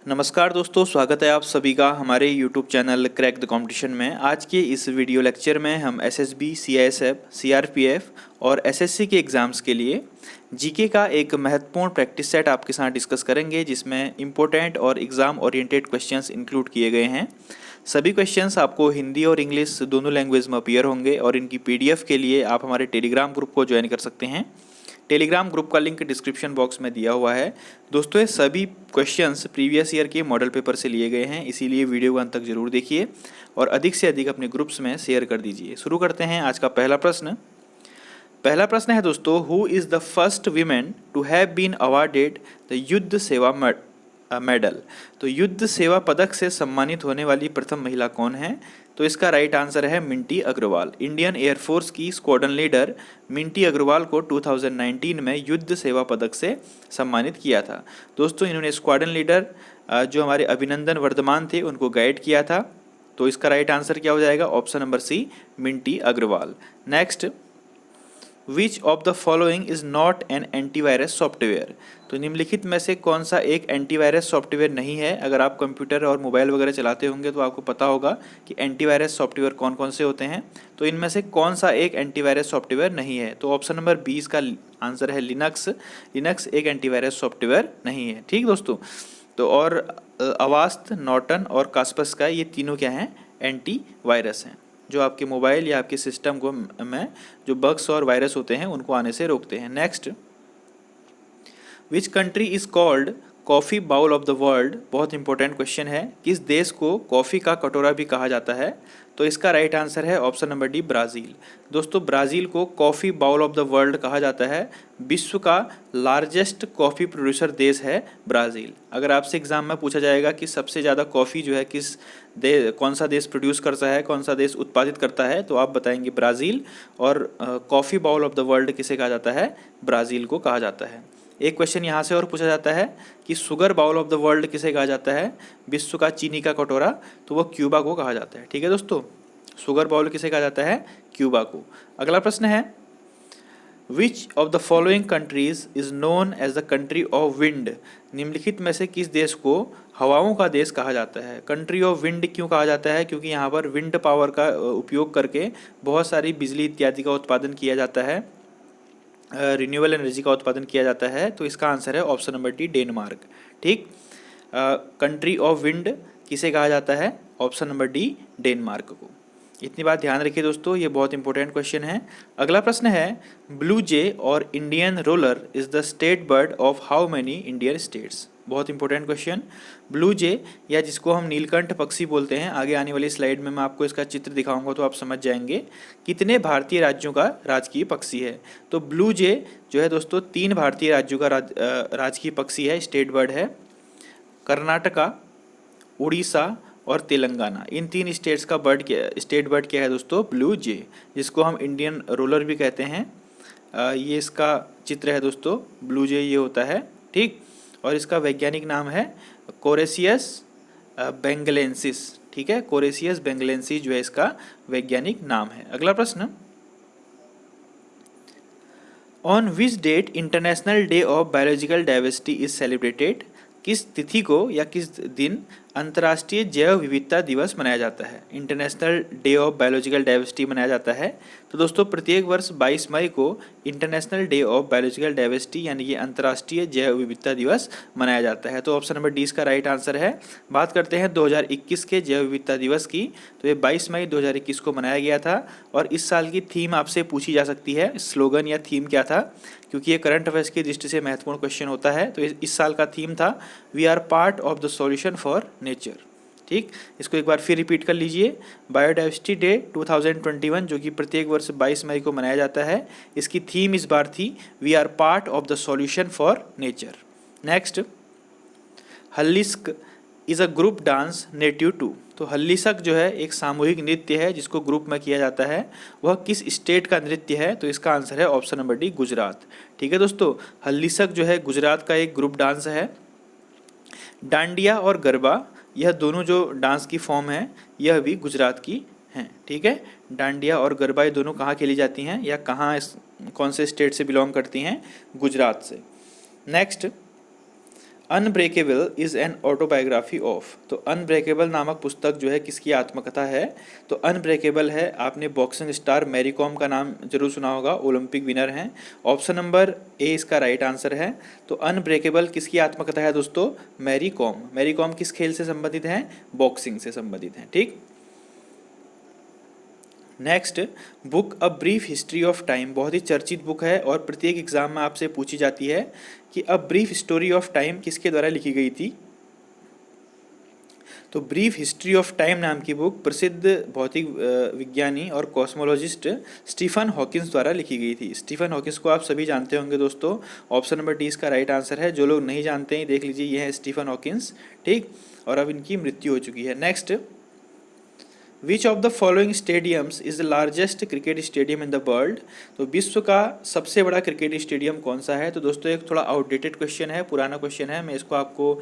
नमस्कार दोस्तों, स्वागत है आप सभी का हमारे YouTube channel crack the competition में। आज के इस वीडियो लेक्चर में हम एसएसबी, सीआईएसएफ, सीआरपीएफ और एसएससी के एग्ज़ाम्स के लिए जीके का एक महत्वपूर्ण प्रैक्टिस सेट आपके साथ डिस्कस करेंगे, जिसमें इम्पोर्टेंट और एग्ज़ाम ओरिएंटेड क्वेश्चंस इंक्लूड किए गए हैं। सभी क्वेश्चंस आपको हिंदी और इंग्लिश दोनों लैंग्वेज में अपीयर होंगे और इनकी PDF के लिए आप हमारे टेलीग्राम ग्रुप को ज्वाइन कर सकते हैं। टेलीग्राम ग्रुप का लिंक डिस्क्रिप्शन बॉक्स में दिया हुआ है। दोस्तों, ये सभी क्वेश्चंस प्रीवियस ईयर के मॉडल पेपर से लिए गए हैं, इसीलिए वीडियो को अंत तक जरूर देखिए और अधिक से अधिक अपने ग्रुप्स में शेयर कर दीजिए। शुरू करते हैं आज का पहला प्रश्न। पहला प्रश्न है दोस्तों, who is the first women to have been awarded the Yuddh Seva medal. तो युद्ध सेवा पदक से सम्मानित होने वाली प्रथम महिला कौन है? तो इसका राइट आंसर है मिंटी अग्रवाल। इंडियन एयरफोर्स की स्क्वाड्रन लीडर मिंटी अग्रवाल को 2019 में युद्ध सेवा पदक से सम्मानित किया था। दोस्तों, इन्होंने स्क्वाड्रन लीडर जो हमारे अभिनंदन वर्धमान थे उनको गाइड किया था। तो इसका राइट आंसर क्या हो जाएगा? Option number C, Minti Agarwal. Next, which of the following is not an antivirus software. तो निम्नलिखित में से कौन सा एक एंटीवायरस सॉफ्टवेयर नहीं है? अगर आप कंप्यूटर और मोबाइल वगैरह चलाते होंगे तो आपको पता होगा कि एंटीवायरस सॉफ्टवेयर कौन कौन से होते हैं। तो इनमें से कौन सा एक एंटीवायरस सॉफ्टवेयर नहीं है? तो ऑप्शन नंबर बी इसका आंसर है लिनक्स। लिनक्स एक एंटीवायरस सॉफ्टवेयर नहीं है। ठीक दोस्तों, तो और अवास्ट, नॉर्टन और कास्परस्काई, ये तीनों क्या हैं? एंटीवायरस हैं, जो आपके मोबाइल या आपके सिस्टम को में जो बग्स और वायरस होते हैं उनको आने से रोकते हैं। Next, which country is called coffee bowl of the world. बहुत इंपॉर्टेंट क्वेश्चन है। किस देश को कॉफ़ी का कटोरा भी कहा जाता है? तो इसका राइट आंसर है ऑप्शन नंबर डी, ब्राज़ील। दोस्तों, ब्राज़ील को coffee bowl of the world कहा जाता है। विश्व का लार्जेस्ट कॉफ़ी प्रोड्यूसर देश है ब्राज़ील। अगर आपसे एग्जाम में पूछा जाएगा कि सबसे ज़्यादा कॉफ़ी जो है कौन सा देश प्रोड्यूस करता है, कौन सा देश उत्पादित करता है, तो आप बताएंगे ब्राज़ील। और coffee bowl of the world किसे कहा जाता है? ब्राज़ील को कहा जाता है। एक क्वेश्चन यहाँ से और पूछा जाता है कि sugar bowl of the world किसे कहा जाता है? विश्व का चीनी का कटोरा, तो वो क्यूबा को कहा जाता है। ठीक है दोस्तों, शुगर बाउल किसे कहा जाता है? क्यूबा को। अगला प्रश्न है, which of the following countries is known as the country of wind. निम्नलिखित में से किस देश को हवाओं का देश कहा जाता है? कंट्री ऑफ विंड क्यों कहा जाता है? क्योंकि यहाँ पर विंड पावर का उपयोग करके बहुत सारी बिजली इत्यादि का उत्पादन किया जाता है, रिन्यूएबल एनर्जी का उत्पादन किया जाता है। तो इसका आंसर है ऑप्शन नंबर डी, डेनमार्क। ठीक, कंट्री ऑफ विंड किसे कहा जाता है? ऑप्शन नंबर डी, डेनमार्क को। इतनी बात ध्यान रखिए दोस्तों, ये बहुत इंपॉर्टेंट क्वेश्चन है। अगला प्रश्न है, ब्लू जे और Indian roller is the state bird of how many Indian states. बहुत इंपॉर्टेंट क्वेश्चन। ब्लू जे, या जिसको हम नीलकंठ पक्षी बोलते हैं, आगे आने वाली स्लाइड में मैं आपको इसका चित्र दिखाऊंगा तो आप समझ जाएंगे, कितने भारतीय राज्यों का राजकीय पक्षी है। तो ब्लू जे जो है दोस्तों 3 भारतीय राज्यों का राजकीय पक्षी है, स्टेट बर्ड है। कर्नाटका, उड़ीसा और तेलंगाना, इन 3 स्टेट्स का स्टेट बर्ड क्या है दोस्तों? ब्लू जे, जिसको हम इंडियन रोलर भी कहते हैं। ये इसका चित्र है दोस्तों, ब्लू जे ये होता है। ठीक, और इसका वैज्ञानिक नाम है कोरेसियस बेंगलेंसिस। ठीक है, कोरेसियस बेंगलेंसिस जो है इसका वैज्ञानिक नाम है। अगला प्रश्न, on which date international day of biological diversity is celebrated. किस तिथि को या किस दिन अंतर्राष्ट्रीय जैव विविधता दिवस मनाया जाता है? International day of biological diversity मनाया जाता है। तो दोस्तों, प्रत्येक वर्ष 22 मई को international day of biological diversity यानी कि अंतर्राष्ट्रीय जैव विविधता दिवस मनाया जाता है। तो ऑप्शन नंबर डी इसका राइट आंसर है। बात करते हैं 2021 के जैव विविधता दिवस की, तो ये 22 मई 2021 को मनाया गया था। और इस साल की थीम आपसे पूछी जा सकती है, स्लोगन या थीम क्या था, क्योंकि ये करंट अफेयर्स की दृष्टि से महत्वपूर्ण क्वेश्चन होता है। तो इस साल का थीम था, we are part of the solution for nature. ठीक, इसको एक बार फिर रिपीट कर लीजिए। बायोडाइवर्सिटी डे 2021 जो कि प्रत्येक वर्ष 22 मई को मनाया जाता है, इसकी थीम इस बार थी, we are part of the solution for nature. Next, Hallisaka is a group dance native to. तो हल्लिसक जो है एक सामूहिक नृत्य है जिसको ग्रुप में किया जाता है। वह किस स्टेट का नृत्य है? तो इसका आंसर है ऑप्शन नंबर डी, गुजरात। ठीक है दोस्तों, हल्लिसक जो है गुजरात का एक ग्रुप डांस है। डांडिया और गरबा, यह दोनों जो डांस की फॉर्म है यह भी गुजरात की हैं। ठीक है, डांडिया और गरबा ये दोनों कहाँ खेली जाती हैं या कौन से स्टेट से बिलोंग करती हैं? गुजरात से। Next, unbreakable is an autobiography of. तो अनब्रेकेबल नामक पुस्तक जो है किसकी आत्मकथा है? तो अनब्रेकेबल है, आपने बॉक्सिंग स्टार मैरी कॉम का नाम जरूर सुना होगा, ओलंपिक विनर हैं। ऑप्शन नंबर ए इसका राइट आंसर है। तो अनब्रेकेबल किसकी आत्मकथा है दोस्तों? Mary com. मैरी कॉम किस खेल से संबंधित हैं? बॉक्सिंग से संबंधित हैं। ठीक, next, book a brief history of time बहुत ही चर्चित बुक है और प्रत्येक एग्जाम में आपसे पूछी जाती है कि a brief story of time किसके द्वारा लिखी गई थी? तो ब्रीफ हिस्ट्री ऑफ टाइम नाम की बुक प्रसिद्ध भौतिक विज्ञानी और कॉस्मोलॉजिस्ट स्टीफन हॉकिंस द्वारा लिखी गई थी। स्टीफन हॉकिंस को आप सभी जानते होंगे दोस्तों। ऑप्शन नंबर डी इसका राइट आंसर है। जो लोग नहीं जानते हैं देख लीजिए, ये है स्टीफन हॉकिंस। ठीक, और अब इनकी मृत्यु हो चुकी है। Next, which of the following stadiums is the largest cricket stadium in the world? तो विश्व का सबसे बड़ा क्रिकेट स्टेडियम कौन सा है? तो दोस्तों एक थोड़ा आउटडेटेड क्वेश्चन है, पुराना क्वेश्चन है। मैं इसको आपको,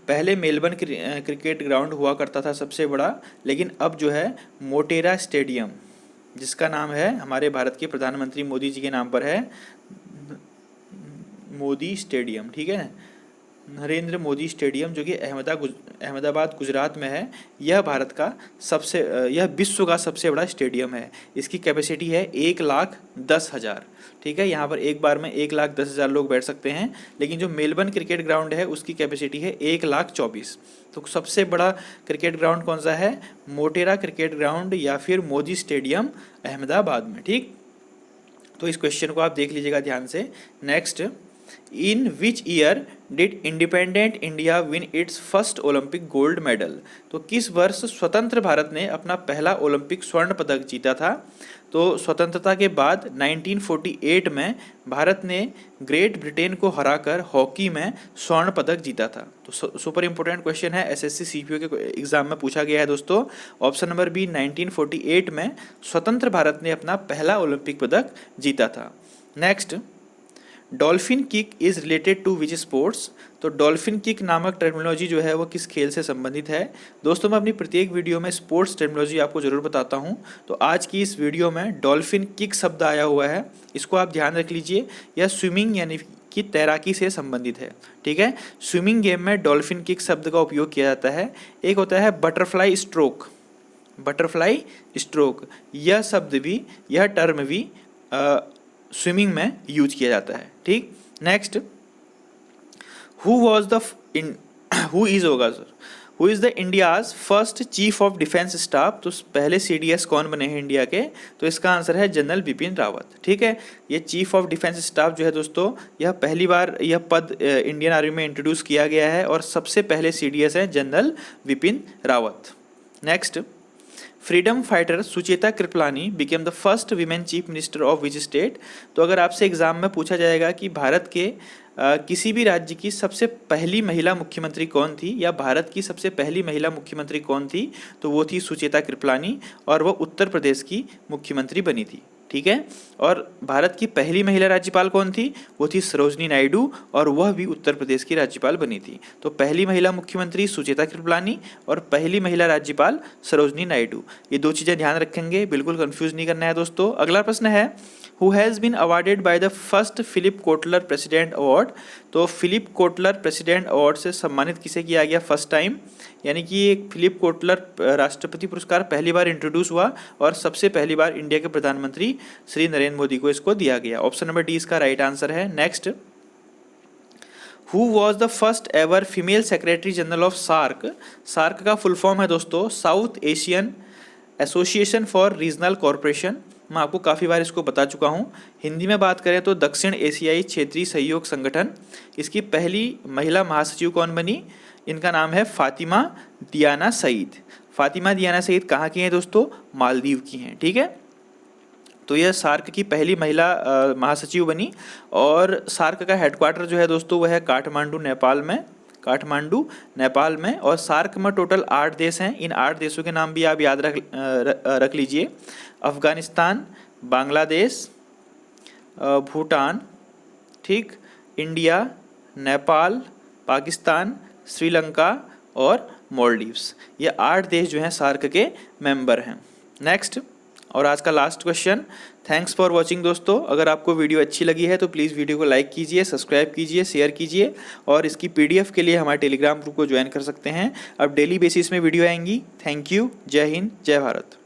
पहले मेलबर्न क्रिकेट ग्राउंड हुआ करता था सबसे बड़ा, लेकिन अब जो है मोटेरा स्टेडियम, जिसका नाम है हमारे भारत के प्रधानमंत्री मोदी जी के नाम पर है, मोदी स्टेडियम। ठीक है, नरेंद्र मोदी स्टेडियम, जो कि अहमदाबाद गुजरात में है। यह भारत का सबसे यह विश्व का सबसे बड़ा स्टेडियम है। इसकी कैपेसिटी है 1,10,000। ठीक है, यहाँ पर एक बार में 1,10,000 लोग बैठ सकते हैं। लेकिन जो मेलबर्न क्रिकेट ग्राउंड है उसकी कैपेसिटी है 1,24,000। तो सबसे बड़ा क्रिकेट ग्राउंड कौन सा है? मोटेरा क्रिकेट ग्राउंड या फिर मोदी स्टेडियम, अहमदाबाद में। ठीक, तो इस क्वेश्चन को आप देख लीजिएगा ध्यान से। Next, in which year did independent India win it's first Olympic gold medal? तो किस वर्ष स्वतंत्र भारत ने अपना पहला ओलंपिक स्वर्ण पदक जीता था? तो स्वतंत्रता के बाद 1948 में भारत ने ग्रेट ब्रिटेन को हराकर हॉकी में स्वर्ण पदक जीता था। तो सुपर इंपॉर्टेंट क्वेश्चन है, एसएससी सीपीओ के एग्जाम में पूछा गया है दोस्तों। ऑप्शन नंबर बी, 1948 में स्वतंत्र भारत ने अपना पहला ओलंपिक पदक जीता था। Next, dolphin kick is related to which sports? तो डॉल्फिन किक नामक टर्मिनोलॉजी जो है वो किस खेल से संबंधित है? दोस्तों मैं अपनी प्रत्येक वीडियो में स्पोर्ट्स टर्मिनोलॉजी आपको ज़रूर बताता हूं। तो आज की इस वीडियो में डॉल्फिन किक शब्द आया हुआ है, इसको आप ध्यान रख लीजिए। यह स्विमिंग यानी कि तैराकी से संबंधित है। ठीक है, स्विमिंग गेम में डॉल्फिन किक शब्द का उपयोग किया जाता है। एक होता है बटरफ्लाई स्ट्रोक, बटरफ्लाई स्ट्रोक, यह शब्द भी, यह टर्म भी स्विमिंग में यूज किया जाता है। ठीक, next, who is the India's first chief of defence staff? तो पहले सीडीएस कौन बने हैं इंडिया के? तो इसका आंसर है जनरल बिपिन रावत। ठीक है, ये चीफ ऑफ डिफेंस स्टाफ जो है दोस्तों, यह पहली बार यह पद इंडियन आर्मी में इंट्रोड्यूस किया गया है और सबसे पहले सीडीएस है general Bipin Rawat. Next, freedom fighter Sucheta Kripalani became the first women chief minister of which state? तो अगर आपसे एग्जाम में पूछा जाएगा कि भारत के किसी भी राज्य की सबसे पहली महिला मुख्यमंत्री कौन थी या भारत की सबसे पहली महिला मुख्यमंत्री कौन थी, तो वो थी सुचेता कृपलानी और वो उत्तर प्रदेश की मुख्यमंत्री बनी थी। ठीक है, और भारत की पहली महिला राज्यपाल कौन थी? वो थी सरोजनी नायडू और वह भी उत्तर प्रदेश की राज्यपाल बनी थी। तो पहली महिला मुख्यमंत्री सुचेता कृपलानी और पहली महिला राज्यपाल सरोजनी नायडू, ये दो चीज़ें ध्यान रखेंगे, बिल्कुल कंफ्यूज नहीं करना है दोस्तों। अगला प्रश्न है, who has been awarded by the first Philip Kotler president award? तो फिलिप कोटलर प्रेसिडेंट अवार्ड से सम्मानित किसे किया गया फर्स्ट टाइम? यानी कि एक फिलिप कोटलर राष्ट्रपति पुरस्कार पहली बार इंट्रोड्यूस हुआ और सबसे पहली बार इंडिया के प्रधानमंत्री श्री नरेंद्र मोदी को इसको दिया गया। ऑप्शन नंबर डी इसका राइट आंसर है। Next, who was the first ever female secretary general of SAARC? SAARC का फुल फॉर्म है दोस्तों South Asian association for regional corporation. मैं आपको काफ़ी बार इसको बता चुका हूँ। हिंदी में बात करें तो दक्षिण एशियाई क्षेत्रीय सहयोग संगठन। इसकी पहली महिला महासचिव कौन बनी? इनका नाम है फातिमा दियाना सईद। फातिमा दियाना सईद कहाँ की हैं दोस्तों? मालदीव की हैं। ठीक है, तो यह सार्क की पहली महिला महासचिव बनी और सार्क का हेडक्वार्टर जो है दोस्तों वह है काठमांडू नेपाल में, काठमांडू नेपाल में। और सार्क में टोटल 8 देश हैं। इन 8 देशों के नाम भी आप याद रख लीजिए, अफगानिस्तान, बांग्लादेश, भूटान, ठीक, इंडिया, नेपाल, पाकिस्तान, श्रीलंका और मालदीव्स। ये 8 देश जो हैं सार्क के मेंबर हैं। नेक्स्ट, और आज का last question. Thanks for watching दोस्तों। अगर आपको वीडियो अच्छी लगी है तो प्लीज़ वीडियो को लाइक कीजिए, सब्सक्राइब कीजिए, शेयर कीजिए और इसकी पीडीएफ के लिए हमारे टेलीग्राम ग्रुप को ज्वाइन कर सकते हैं। अब डेली बेसिस में वीडियो आएंगी। Thank you. जय हिंद, जय भारत।